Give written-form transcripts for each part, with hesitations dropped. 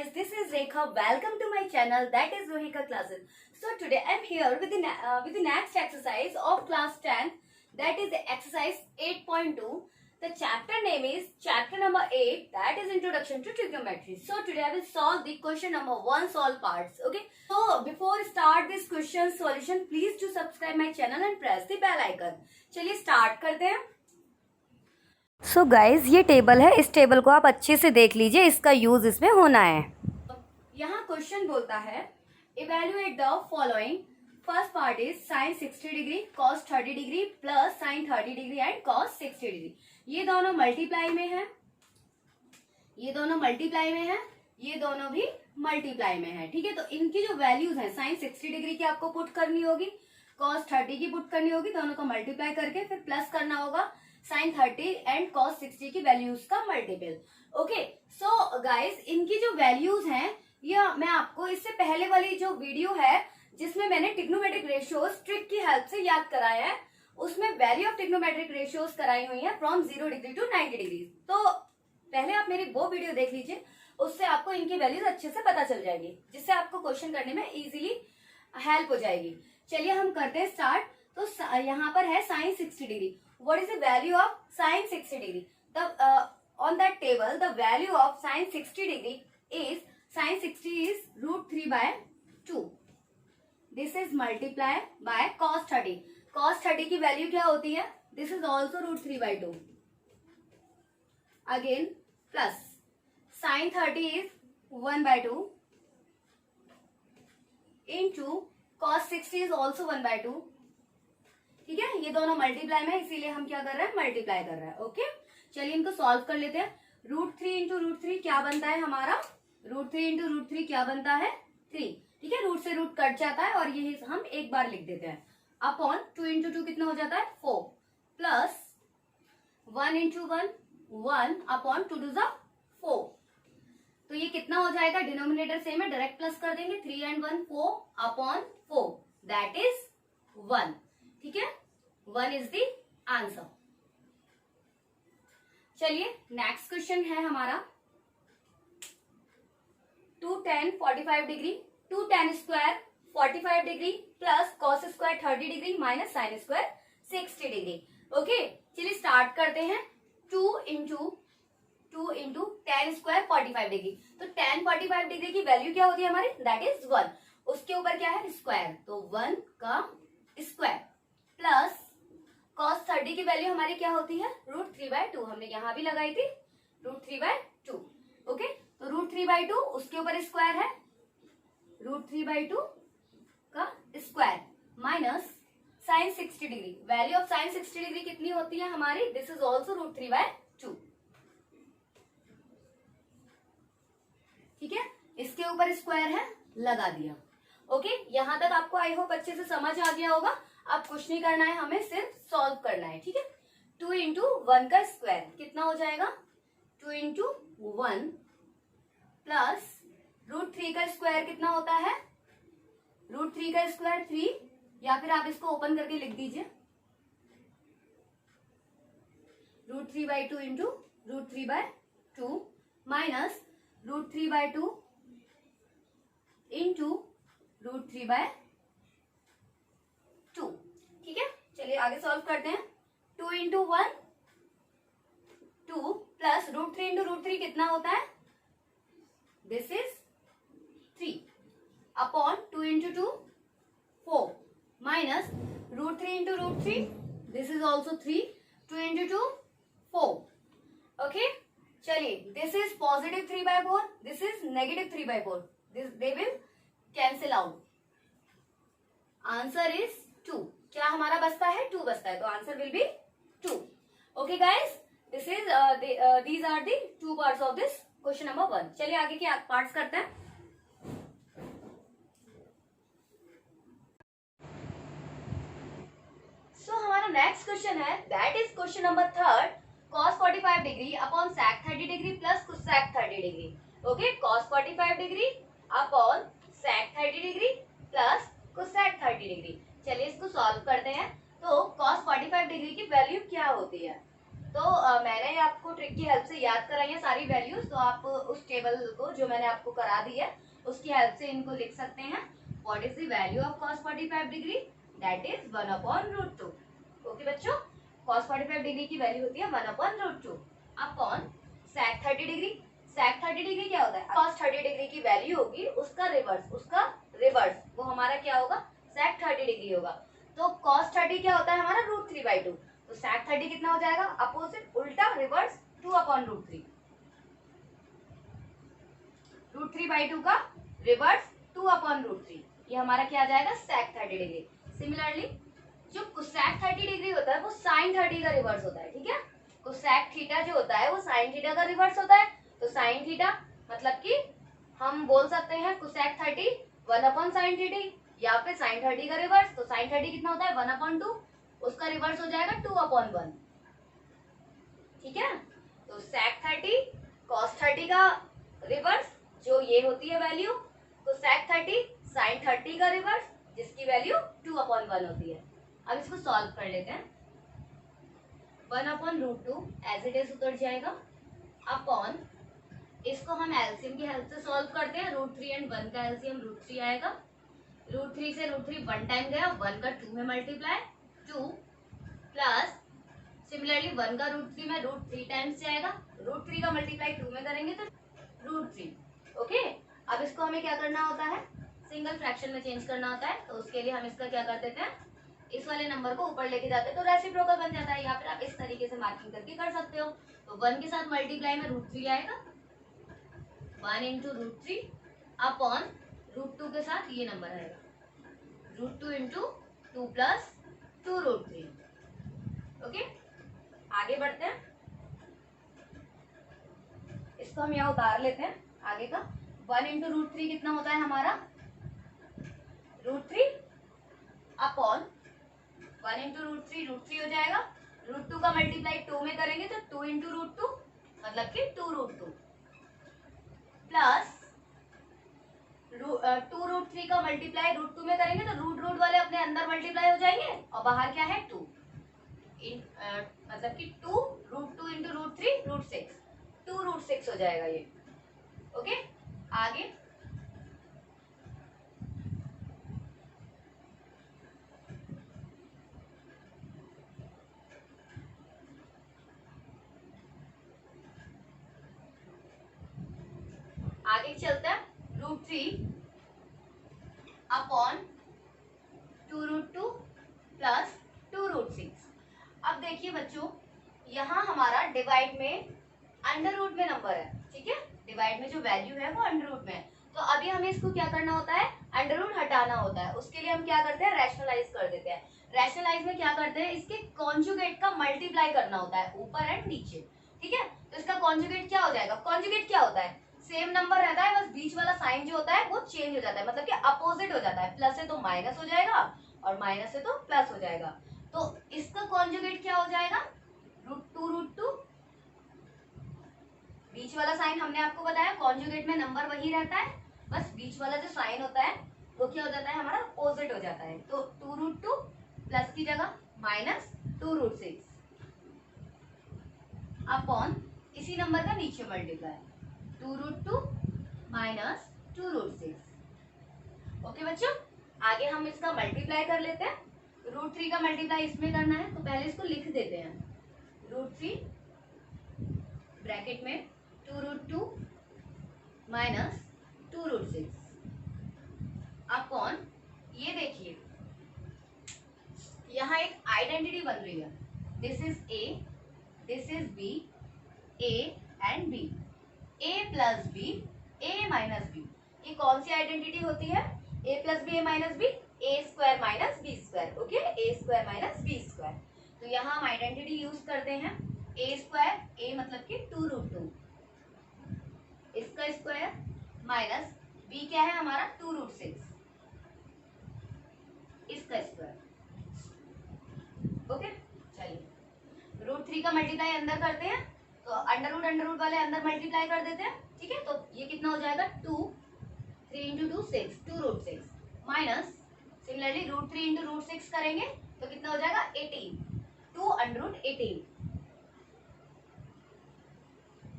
guys, this is Rekha. Welcome to my channel, that is Rohika Classes. So today I am here with the next exercise of class 10, that is exercise 8.2. The chapter name is chapter number 8, that is Introduction to Trigonometry. So today I will solve the question number 1 solve parts. Okay. So before start this question solution, please do subscribe my channel and press the bell icon. चलिए start करते हैं. So guys ये table है, इस table को आप अच्छे से देख लीजिए, इसका यूज इसमें होना है. यहाँ क्वेश्चन बोलता है evaluate the following. First part is sine 60 degree cos 30 degree plus sign 30 degree and cos 60 degree. ये दोनों मल्टीप्लाई में है, ये दोनों मल्टीप्लाई में है, ये दोनों भी मल्टीप्लाई में है. ठीक है, तो इनकी जो वैल्यूज है साइन 60 डिग्री की आपको पुट करनी होगी, कॉस 30 की पुट करनी होगी, दोनों को मल्टीप्लाई करके फिर प्लस करना होगा साइन 30 एंड कॉस 60 की वैल्यूज का मल्टीपल. ओके, सो गाइस इनकी जो वैल्यूज हैं ये मैं आपको इससे पहले वाली जो वीडियो है जिसमें मैंने ट्रिग्नोमेट्रिक रेशियोज ट्रिक की हेल्प से याद कराया है, उसमें वैल्यू ऑफ ट्रिग्नोमेट्रिक रेशियोज कराई हुई है फ्रॉम 0 डिग्री टू 90 डिग्री. तो पहले आप मेरी वो वीडियो देख लीजिए, उससे आपको इनकी वैल्यूज अच्छे से पता चल जाएगी, जिससे आपको क्वेश्चन करने में इजीली हेल्प हो जाएगी. चलिए हम करते हैं स्टार्ट. तो यहाँ पर है sine 60 degree. What is the value of sin 60 degree? On that table, the value of sin 60 degree is sin 60 is root 3 by 2. This is multiply by cos 30. Cos 30 की वैल्यू क्या होती है? This is also root 3 by 2. Again plus sin 30 is 1 by 2 into cos 60 is also 1 by 2. ठीक है, ये दोनों multiply में, इसीलिए हम क्या कर रहे हैं, मल्टीप्लाई कर रहे हैं. ओके, चलिए इनको सॉल्व कर लेते हैं. रूट 3 इंटू रूट 3 क्या बनता है हमारा? रूट 3 इंटू रूट 3 क्या बनता है? 3. ठीक है, रूट से रूट कट जाता है और यही हम एक बार लिख देते हैं. अपॉन 2 इंटू 2 कितना हो जाता है? 4 प्लस 1 इंटू 1 1 अपॉन 2 टू 4. तो ये कितना हो जाएगा? डिनोमिनेटर सेम है, डायरेक्ट प्लस कर देंगे. 3 एंड 1 4 अपॉन 4 दैट इज 1. ठीक है, 1 इज द आंसर. चलिए नेक्स्ट क्वेश्चन है हमारा 2 tan 45 degree 2 tan square 45 degree plus cos square 30 degree minus sine square 60 degree. Okay, चलिए स्टार्ट करते हैं. 2 इंटू tan स्क्वायर 45 डिग्री. तो tan 45 डिग्री की वैल्यू क्या होती है हमारी? That is 1. उसके ऊपर क्या है? स्क्वायर, तो 1 का स्क्वायर प्लस cos 30 की वैल्यू हमारी क्या होती है? Root 3 by 2. हमने यहां भी लगाई थी रूट 3 by 2. ओके, तो रूट 3 by 2 उसके ऊपर स्क्वायर है, रूट 3 by 2 का square minus sine 60 degree. Value of sine 60 degree कितनी होती है हमारी? This is also root 3 by 2. ठीक है, इसके ऊपर स्क्वायर है, लगा दिया. ओके, यहां तक आपको आई होप अच्छे से समझ आ गया होगा. अब कुछ नहीं करना है, हमें सिर्फ सॉल्व करना है. ठीक है, 2 इंटू 1 का स्क्वायर कितना हो जाएगा? 2 इंटू 1 प्लस रूट 3 का स्क्वायर कितना होता है? रूट 3 का स्क्वायर 3, या फिर आप इसको ओपन करके लिख दीजिए. Root 3 by 2 into root 3 by 2 minus root 3 by 2 into root 3 by 2. ठीक है, चलिए आगे सॉल्व करते हैं. 2 into 1 2 plus root 3 into root 3 कितना होता है? This is 3 upon 2 into 2 4 minus root 3 into root 3 this is also 3. 2 into 2 4. Okay, चलिए this is positive 3 by 4, this is negative 3 by 4. They will cancel out. Answer is 2. क्या हमारा बचता है? 2 बचता है, तो answer will B 2. Okay guys, this is these are the 2 parts of this question number 1. चलिए आगे के पार्ट्स करते हैं. सो हमारा नेक्स्ट क्वेश्चन है, that is question number 3. cos 45 degree upon sec 30 degree plus sec 30 degree. Okay, cos 45 degree upon sec 30 degree plus sec 30 degree. चलिए इसको solve करते हैं. तो cos 45 डिग्री की वैल्यू क्या होती है? तो मैंने आपको ट्रिक की हेल्प से याद कराई है सारी वैल्यूज, तो आप उस टेबल को जो मैंने आपको करा दी है उसकी हेल्प से इनको लिख सकते हैं। What is the value of cos 45 degree? That is 1/√2। Okay बच्चों, cos 45 डिग्री की वैल्यू होती है 1/√2 upon sec 30 degree. sec 30 degree क्या होता है? cos 30 डिग्री की वैल्यू होगी उसका रिवर्स वो हमारा क्या होगा? sec 30 डिग्री होगा। तो cos 30 क्या होता है हमारा? √3/2। तो sec 30 कितना हो जाएगा? अपोजिट, उल्टा, रिवर्स, 2/√3। √3/2 का रिवर्स 2/√3, ये हमारा क्या आ जाएगा? sec 30 degree. सिमिलरली जो cosec 30 डिग्री होता है वो sin 30 का रिवर्स होता है, ठीक है? cosec थीटा जो होता है वो sin थीटा का रिवर्स होता है। तो sin थीटा मतलब कि हम बोल सकते हैं cosec 30 1/sin 30, या फिर sin 30 का रिवर्स। तो sin 30 कितना होता है? 1/2, उसका रिवर्स हो जाएगा 2/1, ठीक है? तो sec 30 cos 30 का रिवर्स जो ये होती है वैल्यू, तो sec 30 sin 30 का रिवर्स जिसकी वैल्यू 2/1 होती है। अब इसको सॉल्व कर लेते हैं। 1/√2 एज इट इज उतर जाएगा अपॉन, इसको हम एलसीएम की हेल्प से सॉल्व करते हैं। √3 एंड 1 का एलसीएम √3 आएगा। √3 से √3 1 टाइम गया, 1 का 2 में मल्टीप्लाई 2 प्लस सिमिलरली 1 का √3 में √3 टाइम्स से आएगा। √3 का मल्टीप्लाई 2 में करेंगे तो √3। ओके, अब इसको हमें क्या करना होता है? सिंगल फ्रैक्शन में चेंज करना होता है। तो उसके लिए हम इसका क्या कर देते हैं? इस वाले नंबर को ऊपर लेके जाते हैं तो रेसिप्रोकल बन जाता है, या फिर आप इस तरीके से मार्किंग करके कर सकते हो। तो 1 के साथ मल्टीप्लाई में √3 आएगा, 1 इंटू √3 अपॉन √2 के साथ ये नंबर आएगा, √2 इंटू 2 प्लस 2√3। ओके, आगे बढ़ते हैं। इसको हम यहाँ उतार लेते हैं आगे का। 1 इंटू √3 कितना होता है हमारा? √3 अपॉन 1 इंटू √3 हो जाएगा। √2 का मल्टीप्लाई 2 में करेंगे तो 2 इंटू √2 मतलब कि 2√2 प्लस 2√3 का मल्टीप्लाई √2 में करेंगे तो रूट वाले अपने अंदर मल्टीप्लाई हो जाएंगे और बाहर क्या है? 2 मतलब कि 2 √2 इंटू √3 √6, 2√6 हो जाएगा ये। ओके, आगे चलते हैं। √3 अपॉन 2√2 प्लस 2√6। अब देखिए बच्चों, यहाँ हमारा डिवाइड में अंडर रूट में नंबर है, ठीक है? डिवाइड में जो वैल्यू है वो अंडर रूट में है। तो अभी हमें इसको क्या करना होता है? अंडर रूट हटाना होता है। उसके लिए हम क्या करते हैं? रैशनलाइज कर देते हैं। रैशनलाइज में क्या करते हैं? इसके कॉन्जुगेट का मल्टीप्लाई करना होता है ऊपर एंड नीचे, ठीक है? तो इसका कॉन्जुगेट क्या हो जाएगा? कॉन्जुगेट क्या होता है? सेम नंबर रहता है, बस बीच वाला साइन जो होता है वो चेंज हो जाता है, मतलब कि अपोजिट हो जाता है। प्लस है तो माइनस हो जाएगा और माइनस है तो प्लस हो जाएगा। तो इसका कॉन्जुगेट क्या हो जाएगा? √2 बीच वाला साइन हमने आपको बताया, कॉन्जुगेट में नंबर वही रहता है, बस बीच वाला जो साइन होता है वो क्या हो जाता है हमारा? अपोजिट हो जाता है। तो 2√2 प्लस की जगह माइनस 2√6 अपॉन इसी नंबर का नीचे मल्टीप्लाई 2√2 माइनस 2√6। ओके बच्चों, आगे हम इसका मल्टीप्लाई कर लेते हैं। √3 का मल्टीप्लाई इसमें करना है तो पहले इसको लिख देते हैं। √3 ब्रैकेट में 2√2 माइनस 2√6 अपॉन, ये देखिए यहाँ एक आइडेंटिटी बन रही है। This is A, this is B, A and B, A plus B, A minus B. ये कौन सी आइडेंटिटी होती है? A plus B, A minus B, A square minus B square. Okay, A square minus B square. तो यहाँ हम identity use करते हैं। ए स्क्वायर, ए मतलब कि 2√2, इसका स्क्वायर माइनस बी क्या है हमारा? 2√6, इसका स्क्वायर। ओके, चलिए √3 का मल्टीप्लाई अंदर करते हैं तो अंडर रूट वाले अंदर मल्टीप्लाई कर देते हैं, ठीक है? तो ये कितना हो जाएगा? 2, 3 इंटू 2 6, 2√6 माइनस सिमिलरली √3 इंटू √6 करेंगे तो कितना हो जाएगा? 18, 2 √18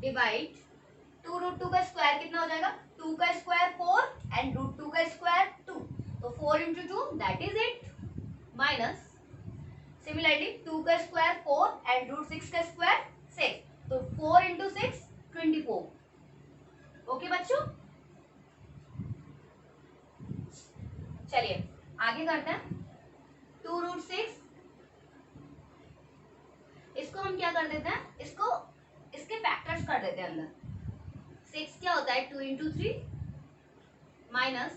डिवाइड 2√2 का स्क्वायर कितना हो जाएगा, 2 का स्क्वायर 4 एंड √2 का स्क्वायर 2, तो 4 into 2 that is 8 minus similarly 2 का स्क्वायर 4 एंड √6 का स्क्वायर 6, तो 4 इंटू 6 24। ओके बच्चों, चलिए आगे करते हैं। 2√6 इसको हम क्या कर देते हैं, इसको इसके फैक्टर्स कर देते हैं अंदर। 6 क्या होता है 2 इंटू 3 माइनस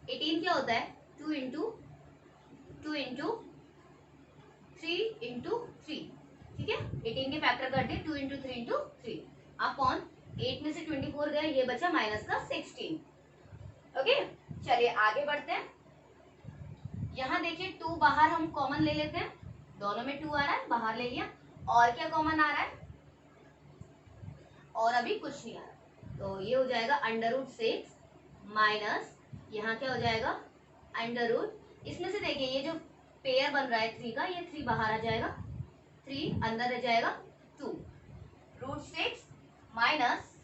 18 क्या होता है 2 इंटू 3 इंटू 3, ठीक है। 18 के फैक्टर कर दिए 2 इंटू 3 इंटू 3 अपॉन 8 में से 24 गया, ये बचा माइनस का 16। ओके चलिए आगे बढ़ते हैं। यहाँ देखिए 2 बाहर हम कॉमन ले लेते हैं, दोनों में 2 आ रहा है, बाहर ले लिया। और क्या कॉमन आ रहा है, और अभी कुछ नहीं आ रहा, तो ये हो जाएगा √6 माइनस यहाँ क्या हो जाएगा √ इसमें से देखिए ये जो पेयर बन रहा है 3 का, ये 3 बाहर आ जाएगा, 3 अंदर रह जाएगा 2, √6 माइनस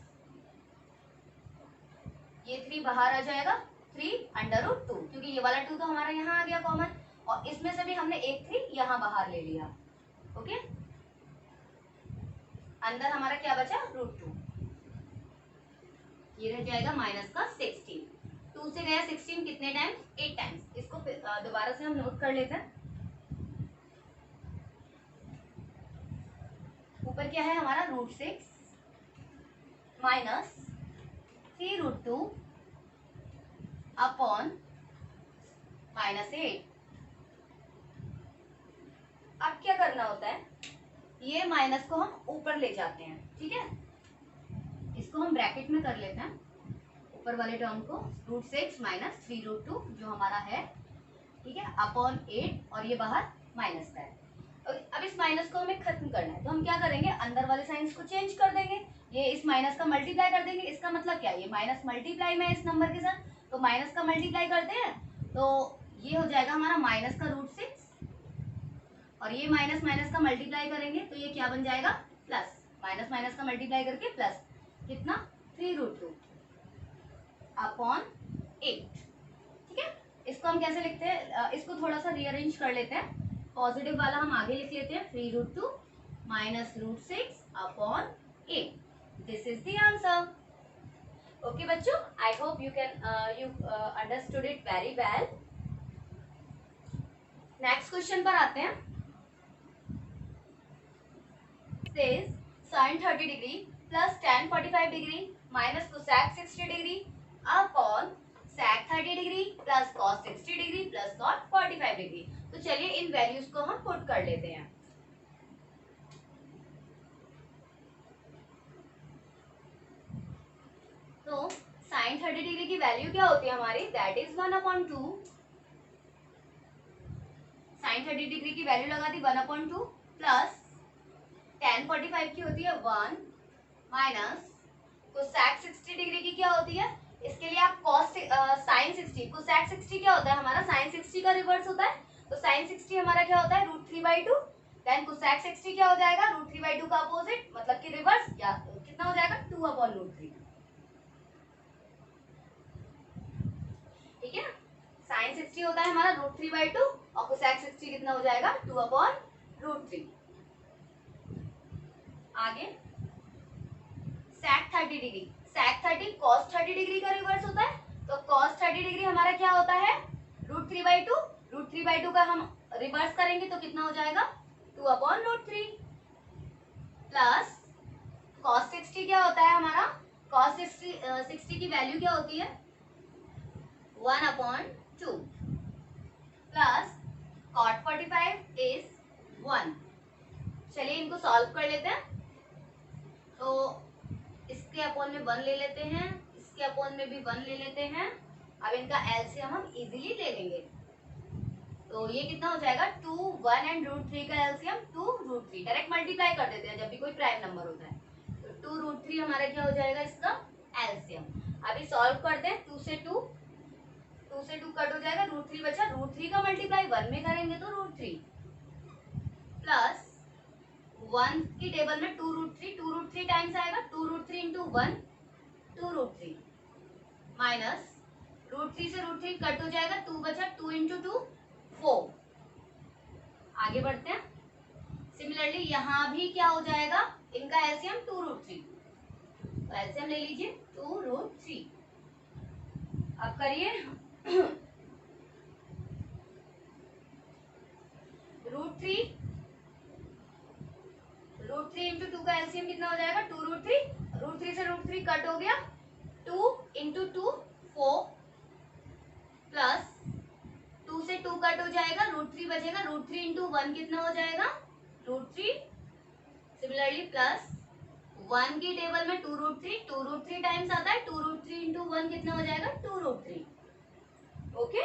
ये 3 बाहर आ जाएगा 3 √2, क्योंकि ये वाला 2 तो हमारा यहाँ आ गया कॉमन, और इसमें से भी हमने एक 3 यहाँ बाहर ले लिया। ओके अंदर हमारा क्या बचा √2, ये रह जाएगा माइनस का 16। 2 से गया 16 कितने टाइम्स, 8 टाइम्स। इसको दोबारा से हम नोट कर लेते हैं। ऊपर क्या है हमारा √6 माइनस 3√2 अपॉन -8। अब क्या करना होता है, ये माइनस को हम ऊपर ले जाते हैं, ठीक है। इसको हम ब्रैकेट में कर लेते हैं, ऊपर वाले टर्म को √6 माइनस 3√2 जो हमारा है, ठीक है, अपॉन 8, और ये बाहर माइनस का है। अब इस माइनस को हमें खत्म करना है, तो हम क्या करेंगे, अंदर वाले साइंस को चेंज कर देंगे, ये इस माइनस का मल्टीप्लाई कर देंगे। इसका मतलब क्या है, ये माइनस मल्टीप्लाई में इस नंबर के साथ, तो माइनस का मल्टीप्लाई करते हैं, तो ये हो जाएगा हमारा माइनस का √6, और ये माइनस माइनस का मल्टीप्लाई करेंगे तो ये क्या बन जाएगा प्लस, माइनस माइनस का मल्टीप्लाई करके प्लस कितना 3√2 अपॉन 8, ठीक है। इसको हम कैसे लिखते हैं, इसको थोड़ा सा रीअरेंज कर लेते हैं। पॉजिटिव वाला हम आगे लिख लेते हैं 3√2 minus √6 upon 8, this is the answer. Okay बच्चों, I hope you understood it very well. Next question पर आते हैं। says sin 30 degree plus tan 45 degree minus cosec 60 degree upon sec 30 degree plus cos 60 degree plus cot 45 degree। तो चलिए इन values को हम put कर लेते हैं। तो sin 30 डिग्री की वैल्यू क्या होती है हमारी, दैट इज 1/2। sin 30 डिग्री की वैल्यू लगा दी 1/2 प्लस tan 45 की होती है 1 माइनस cosec 60 डिग्री की क्या होती है, इसके लिए आप cos sin 60, cosec 60 क्या होता है हमारा, sin 60 का रिवर्स होता है, तो sin 60 हमारा क्या होता है √3/2, देन cosec 60 क्या हो जाएगा √3/2 का अपोजिट, मतलब कि रिवर्स, या कितना हो जाएगा 2/√3, ठीक है। sin 60 होता है हमारा √3/2 और cosec 60 कितना हो जाएगा 2/√3। आगे sec 30 degree, sec 30 cos 30 degree का रिवर्स होता है, तो cos 30 डिग्री हमारा क्या होता है √3/2, √3/2 का हम रिवर्स करेंगे तो कितना हो जाएगा 2/√3 प्लस cos 60 क्या होता है हमारा, cos 60 की वैल्यू क्या होती है 1/2 प्लस cot 45 इज 1। चलिए इनको सॉल्व कर लेते हैं। तो इसके अपॉन में 1 ले लेते हैं, इसके अपॉन में भी 1 ले लेते हैं। अब इनका एलसीएम हम इजीली ले लेंगे, तो ये कितना हो जाएगा 2, 1 एंड √3 का एलसीएम 2√3, डायरेक्ट मल्टीप्लाई कर देते हैं जब भी कोई प्राइम नंबर होता है, तो 2√3 हमारा क्या हो जाएगा इसका एलसीएम। अभी सॉल्व करते हैं, 2 से 2 कट हो जाएगा, √3 बचा, √3 का मल्टीप्लाई 1 में करेंगे तो √3 प्लस 1 की टेबल में 2√3 टाइम्स आएगा, 2√3 इंटू 1 2√3 माइनस √3 से √3 कट हो जाएगा, 2 बचा, 2 इंटू 2 4। आगे बढ़ते हैं। सिमिलरली यहाँ भी क्या हो जाएगा, इनका एलसीएम 2√3, तो एलसीएम ले लीजिए 2√3। अब करिए √3 इंटू 2 का एलसीएम कितना हो जाएगा, 2√3, √3 से √3 कट हो गया, 2 इंटू 2 4 प्लस 2 से 2 कट हो जाएगा, √3 बचेगा, √3 इंटू 1 कितना हो जाएगा, √3। सिमिलरली प्लस 1 की टेबल में 2√3 टाइम्स आता है, 2√3 इंटू 1 कितना हो जाएगा, 2√3। ओके,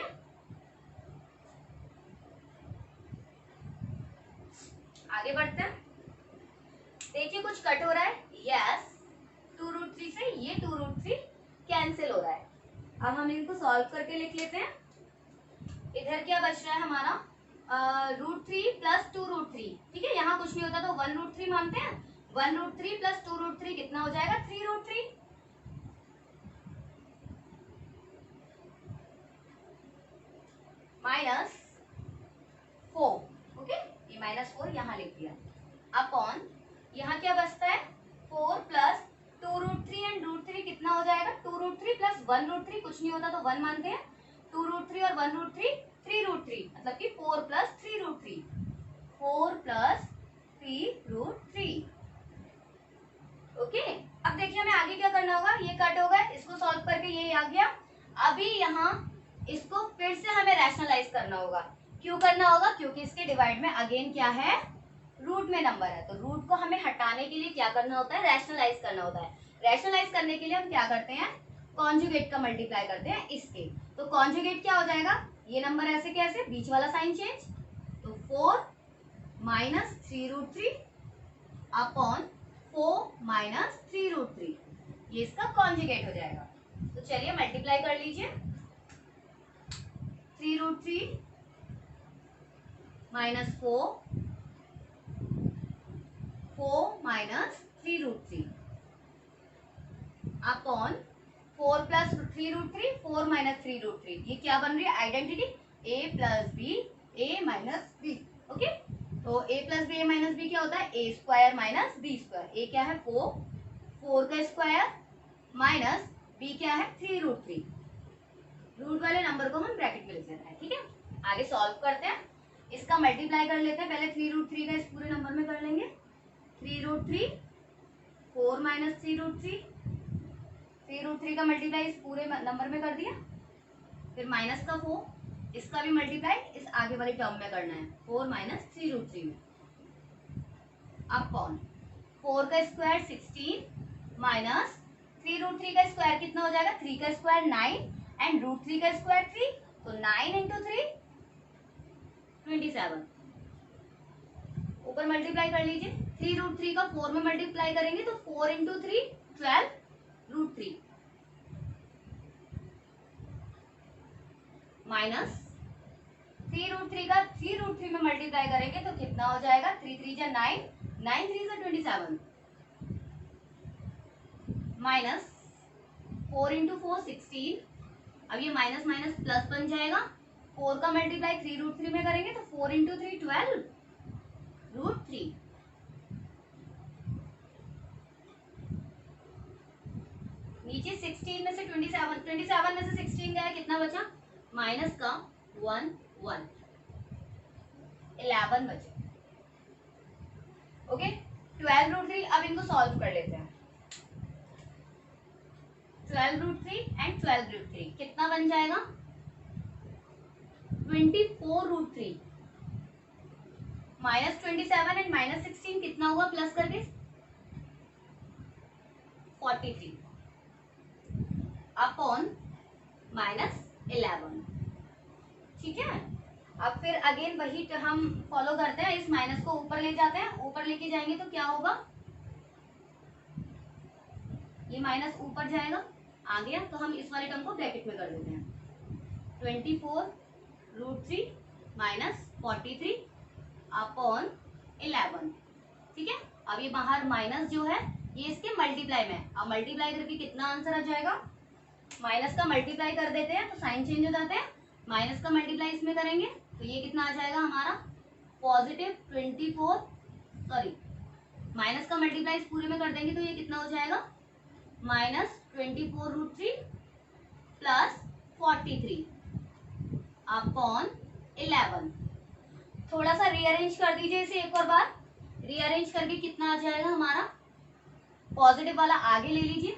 आगे बढ़ते हैं। देखिए कुछ कट हो रहा है, यस 2√3 से ये 2√3 कैंसिल हो रहा है। अब हम इनको सॉल्व करके लिख लेते हैं। इधर क्या बच रहा है हमारा, √3 प्लस 2√3, ठीक है, यहाँ कुछ नहीं होता तो 1√3 मानते हैं, 1√3 प्लस 2√3 कितना हो जाएगा, 3√3 माइनस 4। ओके, ये -4 यहाँ लिख दिया, अपॉन यहाँ क्या बचता है, 4 प्लस 2√3 एंड √3 कितना हो जाएगा, 2√3 प्लस 1√3, कुछ नहीं होता तो 1 मानते हैं, 2√3 और 1√3 3√3, मतलब कि 4 प्लस 3√3, 4 प्लस 3√3। ओके, अब देखिए हमें आगे क्या करना होगा, ये कट होगा, इसको सॉल्व करके ये आ गया। अभी यहाँ इसको फिर से हमें रैशनलाइज करना होगा। क्यों करना होगा, क्योंकि इसके डिवाइड में अगेन क्या है, रूट में नंबर है, तो रूट को हमें हटाने के लिए क्या करना होता है, रैशनलाइज करना होता है। रैशनलाइज करने के लिए हम क्या करते हैं, कॉन्जुगेट का मल्टीप्लाई करते हैं इसके, तो कॉन्जुगेट क्या हो जाएगा, ये नंबर ऐसे कैसे, बीच वाला साइन चेंज, तो 4 माइनस 3√3 अपॉन 4 माइनस 3√3, ये इसका कॉन्जुगेट हो जाएगा। तो चलिए मल्टीप्लाई कर लीजिए, 3√3 minus 4 minus 3√3 upon 4 plus 3√3, 4 minus 3√3, ये क्या बन रही है, identity a plus B, a minus B. Okay, तो a plus B, a minus B क्या होता है, a square minus B square, a क्या है 4 का स्क्वायर माइनस b क्या है 3√3, रूट वाले नंबर को हम ब्रैकेट में लिख लेते हैं। ठीक है, आगे सॉल्व करते हैं, इसका मल्टीप्लाई कर लेते हैं, पहले 3√3 का इस पूरे नंबर में कर लेंगे, 3√3 4 माइनस 3√3, 3√3 का मल्टीप्लाई इस पूरे नंबर में कर दिया, फिर माइनस का 4, इसका भी मल्टीप्लाई इस आगे वाले टर्म में करना है, 4 माइनस 3√3 में, अपॉन 4 का स्क्वायर 16 माइनस 3√3 का स्क्वायर कितना हो जाएगा, 3 का स्क्वायर 9 एंड √3 का स्क्वायर 3, तो 9 इंटू 3 27, ऊपर मल्टीप्लाई कर लीजिए, 3√3 का 4 में मल्टीप्लाई करेंगे तो 4 इंटू 3 12√3 माइनस 3√3 का 3√3 में मल्टीप्लाई करेंगे तो कितना हो जाएगा, 3 3 जा 9, 9 3 जा 27 माइनस 4 इंटू 4 16, अब ये माइनस माइनस प्लस बन जाएगा, 4 का मल्टीप्लाई 3√3 में करेंगे तो 4 इंटू 3 12√3, नीचे 16 में से 27 में से 16 गया, कितना बचा, माइनस का 1 1 11 बचे। ओके, 12√3, अब इनको सॉल्व कर लेते हैं, 12√3 एंड 12√3 कितना बन जाएगा, 24√3 माइनस 27 एंड माइनस 16 कितना होगा, प्लस करके 43 अपॉन माइनस 11। ठीक है, अब फिर अगेन वही हम फॉलो करते हैं, इस माइनस को ऊपर ले जाते हैं, ऊपर लेके जाएंगे तो क्या होगा, ये माइनस ऊपर जाएगा, आ गया, तो हम इस वाले टर्म को ब्रैकेट में कर देते हैं, 24√3 माइनस 43 अपॉन 11, ठीक है। अब ये बाहर माइनस जो है ये इसके मल्टीप्लाई में है। अब मल्टीप्लाई करके कितना आंसर आ जाएगा, माइनस का मल्टीप्लाई कर देते हैं तो साइन चेंज हो जाते हैं, माइनस का मल्टीप्लाई इसमें करेंगे तो ये कितना आ जाएगा हमारा पॉजिटिव 24, सॉरी माइनस का मल्टीप्लाई इस पूरे में कर देंगे तो ये कितना हो जाएगा -24√3 प्लस 43 अपॉन 11। थोड़ा सा रीअरेंज कर दीजिए इसे एक और बार, रीअरेंज करके कितना आ जाएगा हमारा, पॉजिटिव वाला आगे ले लीजिए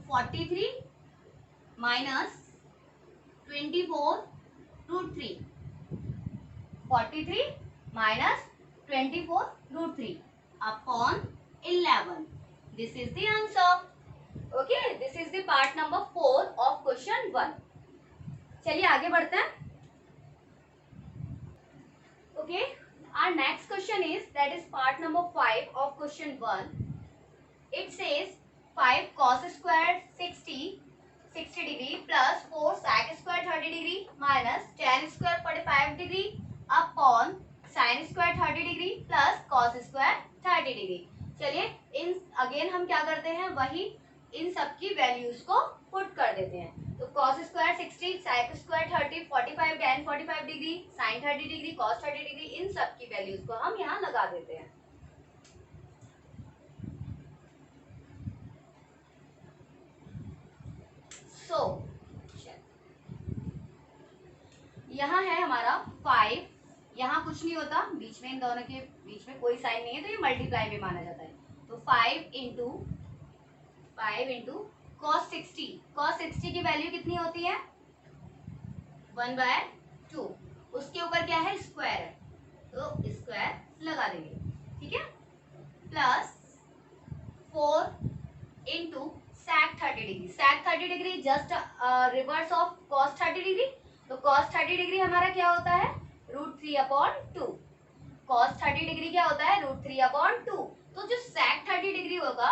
43 minus 24√3, 43 minus 24√3 upon 11। This is the answer. Okay, this is the part number 4 of question 1। चलिए आगे बढ़ते हैं। Okay, our next question is, that is part number 5 of question 1. It says 5 cos squared 60 degree plus 4 sec squared 30 degree minus tan squared 45 degree upon sin squared 30 degree plus cos squared 30 degree। चलिए in again हम क्या करते हैं, वही इन सब की values को put कर देते हैं। तो cos square 60, sec square 30, 45 tan 45 degree, sin 30 degree, cos 30 degree, इन सब की वैल्यूज को हम यहाँ लगा देते हैं। सो यहाँ है हमारा 5, यहाँ कुछ नहीं होता, बीच में इन दोनों के बीच में कोई साइन नहीं है तो ये मल्टीप्लाई में माना जाता है। तो 5 इंटू cos 60, cos 60 की वैल्यू कितनी होती है 1/2, उसके ऊपर क्या है स्क्वायर है तो स्क्वायर लगा देंगे, ठीक है। Plus 4 into sec 30 degree, sec 30 degree just reverse of cos 30 degree, तो cos 30 डिग्री हमारा क्या होता है √3/2, cos 30 डिग्री क्या होता है √3/2, तो जो sec 30 डिग्री होगा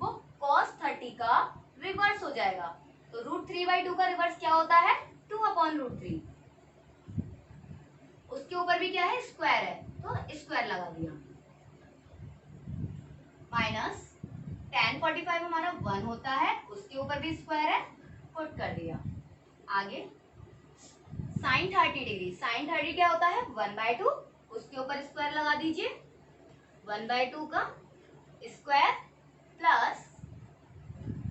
वो cos 30 का रिवर्स हो जाएगा। तो √3/2 का रिवर्स क्या होता है 2/√3, उसके ऊपर भी क्या है स्क्वायर है तो स्क्वायर लगा दिया, माइनस tan 45 हमारा 1 होता है, उसके ऊपर भी स्क्वायर है पुट कर दिया। आगे sin 30 डिग्री, sin 30 क्या होता है 1/2, उसके ऊपर स्क्वायर लगा दीजिए, 1/2 का स्क्वायर प्लस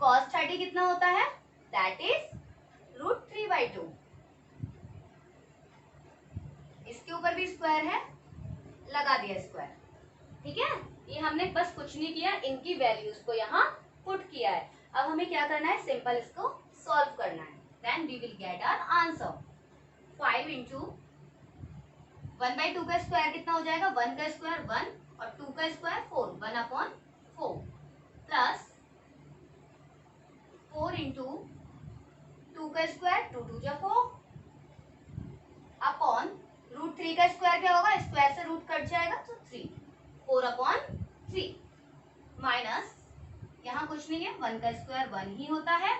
cos 30 कितना होता है दैट इज √3/2, इसके ऊपर भी स्क्वायर है लगा दिया स्क्वायर, ठीक है। ये हमने बस कुछ नहीं किया, इनकी वैल्यूज को यहाँ पुट किया है। अब हमें क्या करना है, सिंपल इसको सॉल्व करना है, then we will get our answer. 5 into 1/2 का स्क्वायर कितना हो जाएगा 1 का स्क्वायर 1 और 2 का स्क्वायर 4, 1/4 प्लस 4 इंटू 2 का स्क्वायर 2 2 जा 4 अपॉन √3 का स्क्वायर क्या होगा, स्क्वायर से रूट कट जाएगा तो 3, 4/3 माइनस यहाँ कुछ नहीं है 1 का स्क्वायर 1 ही होता है,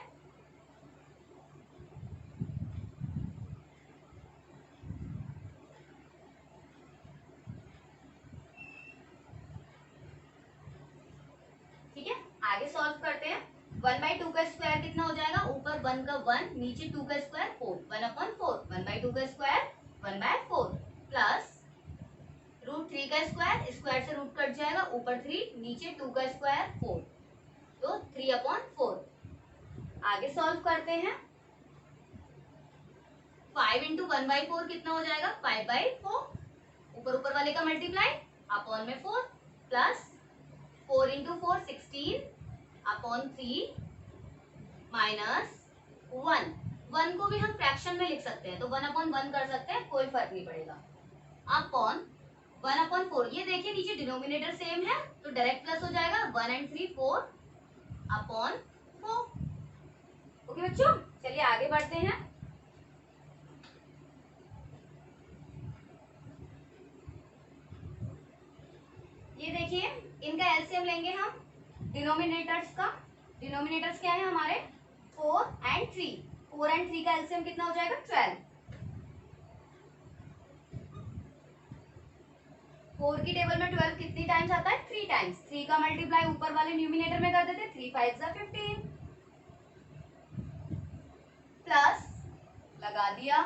ठीक है। आगे सॉल्व करते हैं। 1/2 का स्क्वायर कितना हो जाएगा, ऊपर 1 का 1 नीचे 2 का स्क्वायर 4, 1/4, 1/2 का स्क्वायर 1/4 प्लस √3 का स्क्वायर, स्क्वायर से रूट कट जाएगा, ऊपर 3 नीचे 2 का स्क्वायर 4, तो 3/4। आगे सॉल्व करते हैं। 5 इंटू 1/4 कितना हो जाएगा 5/4, ऊपर ऊपर वाले का मल्टीप्लाई अपॉन में 4 प्लस 4 इंटू 4 16 अपॉन 3 माइनस 1 को भी हम फ्रैक्शन में लिख सकते हैं तो 1/1 कर सकते हैं, कोई फर्क नहीं पड़ेगा, अपॉन 1/4। ये देखिए नीचे डिनोमिनेटर सेम है तो डायरेक्ट प्लस हो जाएगा, 1 and 3 4/4। ओके बच्चों, चलिए आगे बढ़ते हैं। ये देखिए इनका एलसीएम लेंगे हम डिनोमिनेटर्स का, डिनोमिनेटर्स क्या है हमारे 4 and 3, 4 and 3 का एलसीएम कितना हो जाएगा 12, 4 की टेबल में 12 कितनी टाइम्स आता है? 3 टाइम्स। 3 का मल्टीप्लाई ऊपर वाले न्यूमिनेटर में कर देते, 3 5 ज़ा 15 प्लस लगा दिया।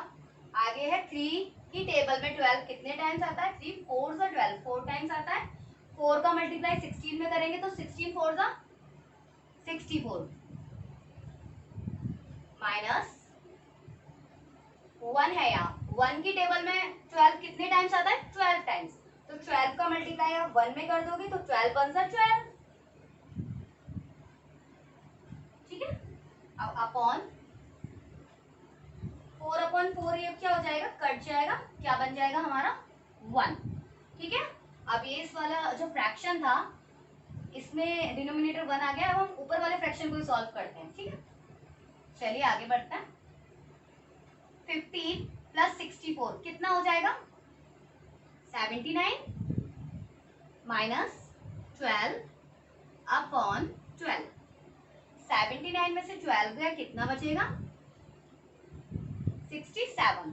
आगे है 3 की टेबल में 12 कितने टाइम्स आता है? 3 4 ज़ा 12, 4 टाइम्स आता है। 4 का मल्टीप्लाई 16 में करेंगे तो 16 4 ज़ा 64 माइनस 1 है यहाँ। 1 की टेबल में 12 कितने टाइम्स आता है? 12 टाइम्स। तो 12 का मल्टीप्लाई आप 1 में कर दोगे तो 12 1 ज़ा 12, ठीक है। अब अपॉन 4/4 ये क्या हो जाएगा? कट जाएगा, क्या बन जाएगा हमारा? 1, ठीक है। अब ये इस वाला जो फ्रैक्शन था इसमें डिनोमिनेटर 1 आ गया। अब हम ऊपर वाले फ्रैक्शन को ही सॉल्व करते हैं, ठीक है। चलिए आगे बढ़ते हैं। 15 प्लस 64 कितना हो जाएगा? 79 माइनस 12 अपॉन 12। 79 में से 12 गया, कितना बचेगा? 67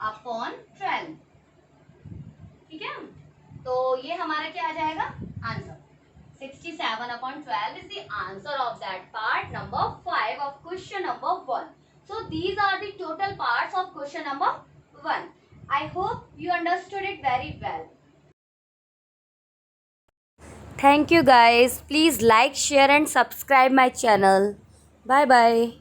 अपॉन 12, ठीक है। तो ये हमारा क्या आ जाएगा? Answer 67 upon 12 is the answer of that part number 5 of question number 1. So these are the total parts of question number 1. I hope you understood it very well. Thank you guys. Please like, share and subscribe my channel. Bye bye.